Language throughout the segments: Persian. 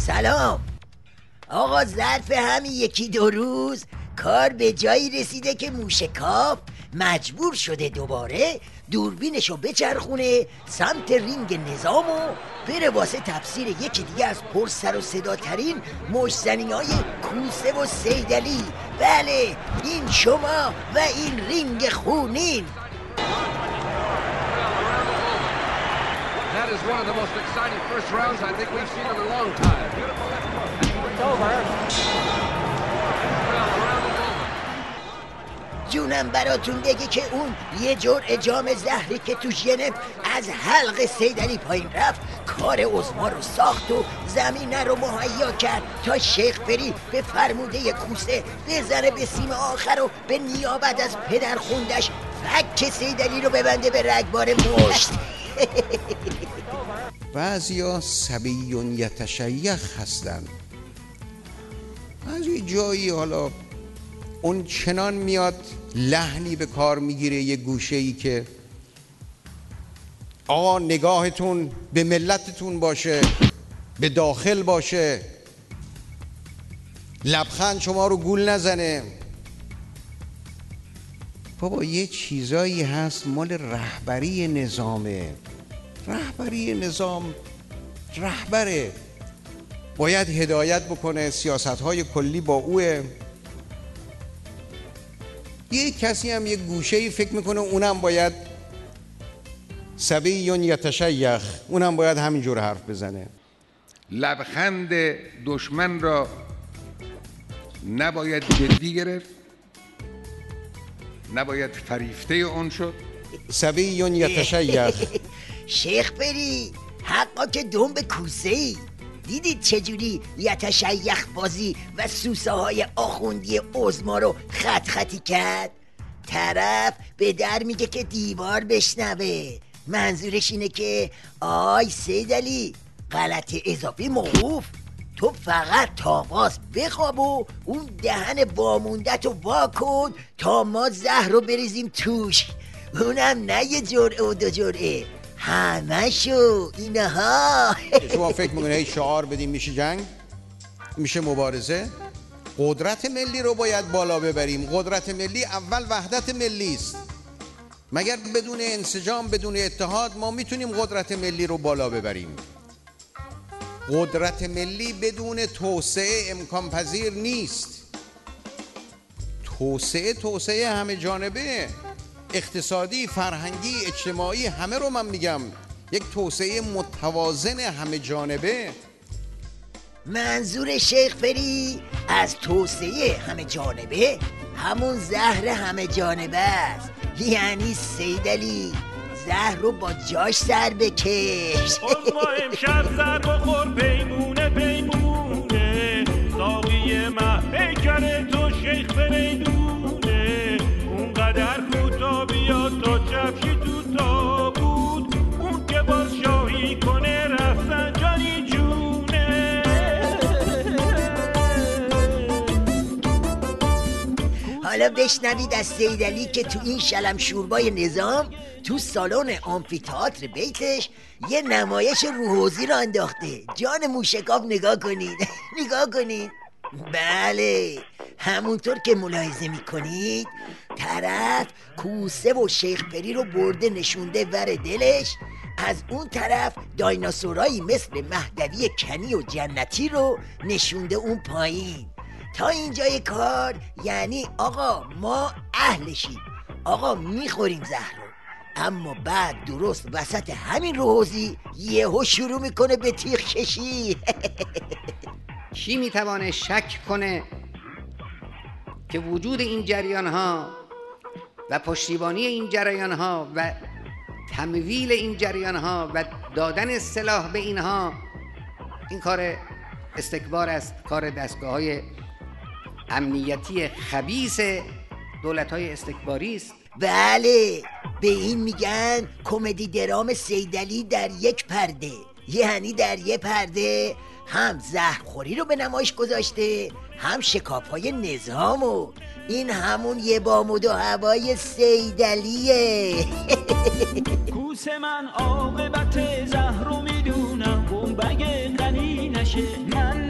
سلام آقا. ظرف همین 1-2 روز کار به جایی رسیده که موشکاف مجبور شده دوباره دوربینشو بچرخونه سمت رینگ نظام و بره واسه تفسیر یکی دیگه از پر سر و صداترین مشت‌زنی‌های کوسه و صیدلی. بله این شما و این رینگ خونین. That is one of the most exciting first rounds I think we've seen in a long time. It's over. جونم براتون بگه که اون یه جرعه جام زهری که تو ژنو از حلق صیدلی پایین رفت کار عظما رو ساخت و زمینه رو مهیا کرد تا شیخ فری به فرموده کوسه بزنه به سیم آخر و به نیابت از پدر خوندش فک صیدلی رو ببنده به رگبار مشت. بعضیا صبیون یتشیخ هستن، از یه جایی حالا اون چنان میاد لحنی به کار میگیره یه گوشه‌ای که آقا نگاهتون به ملتتون باشه، به داخل باشه، لبخند شما رو گول نزنه. بابا یه چیزایی هست مال رهبری نظامه. رهبری نظام رهبره، باید هدایت بکنه، سیاست‌های کلی با اوه. یه کسی هم یه گوشه‌ای فکر میکنه اونم باید صبیون یتشیخ، اونم باید همینجور حرف بزنه. لبخند دشمن را نباید جدی گرفت، نباید فریفته اون شد. صبیون یتشیخ. شیخ فری حقا که دنب کوسه ای. دیدید چجوری یتشیخ بازی و سوسه های آخوندی عظما رو خط خطی کرد؟ طرف به در میگه که دیوار بشنوه. منظورش اینه که آی صیدلی غلط اضافی موقوف، تو فقط تاواز بخواب و اون دهن واموندت رو وا کن تا ما زهر رو بریزیم توش، اونم نه یه جرعه و 2 جرعه، همه شو اینها. شما فکر میکنه هی شعار بدیم میشه جنگ، میشه مبارزه؟ قدرت ملی رو باید بالا ببریم. قدرت ملی اول وحدت ملی است. مگر بدون انسجام، بدون اتحاد ما میتونیم قدرت ملی رو بالا ببریم؟ قدرت ملی بدون توسعه امکان پذیر نیست. توسعه همه جانبه، اقتصادی، فرهنگی، اجتماعی، همه رو من میگم، یک توسعه متوازن همه جانبه. منظور شیخ فری از توسعه همه جانبه همون زهر همه جانبه است. یعنی صیدلی زهر رو با جاش سر بکش. ما امشب زر بخور پیمونه پیمونه، ساقی مه پیکر تو شیخ فریدونه، اونقدر کوتا بیاد تا چپشی تو تابود، اون که باز شاهی کنه رفتن جانی جونه. حالا بشنوید از صیدلی که تو این شلم شوربای نظام تو سالن آمفی‌تئاتر بیتش یه نمایش روحوزی رو انداخته. جان موشکاف نگاه کنید. نگاه کنید. بله همونطور که ملاحظه میکنید طرف کوسه و شیخ فری رو برده نشونده ور دلش، از اون طرف دایناسورایی مثل مهدوی کنی و جنتی رو نشونده اون پایین. تا اینجای کار یعنی آقا ما اهلشیم، آقا میخوریم زهر رو. اما بعد درست وسط همین روحوزی یهو شروع میکنه به تیغ کشی. کی میتوانه شک کنه که وجود این جریان ها و پشتیبانی این جریان ها و تمویل این جریان ها و دادن سلاح به اینها این کار استکبار است، کار دستگاه های امنیتی خبیث دولت های استکباری است. بله به این میگن کمدی درام صیدلی در یک پرده. یعنی در یک پرده هم زهرخوری رو به نمایش گذاشته، هم شکاف‌های نظام، و این همون یه بامود و هوای صیدلیه. کوسه من عاقبت زهر رو میدونم، گنبگ غنی نشه، من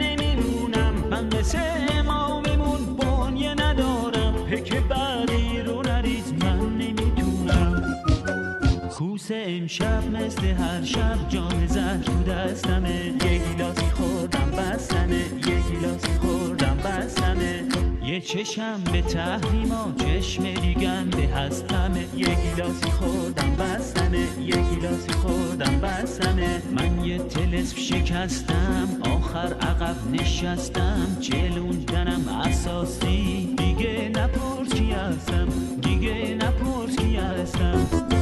مثل اماممون بانیه ندارم، پک بعدی رو نریز من نمیتونم. کوسه امشب مثل هر شب جام زهر تو دستمه، یه گیلاسی خوردم بستمه، یه گیلاسی خوردم بستمه. یه چشم به تحریما چشم دیگم به هستمه، یه گیلاسی خوردم بستمه، یه گیلاسی خوردم بستمه. من یه طلسم شکستم آخر عقب نشستم، چلوندنم اساسی دیگه نپرس کی هستم، دیگه نپرس کی هستم.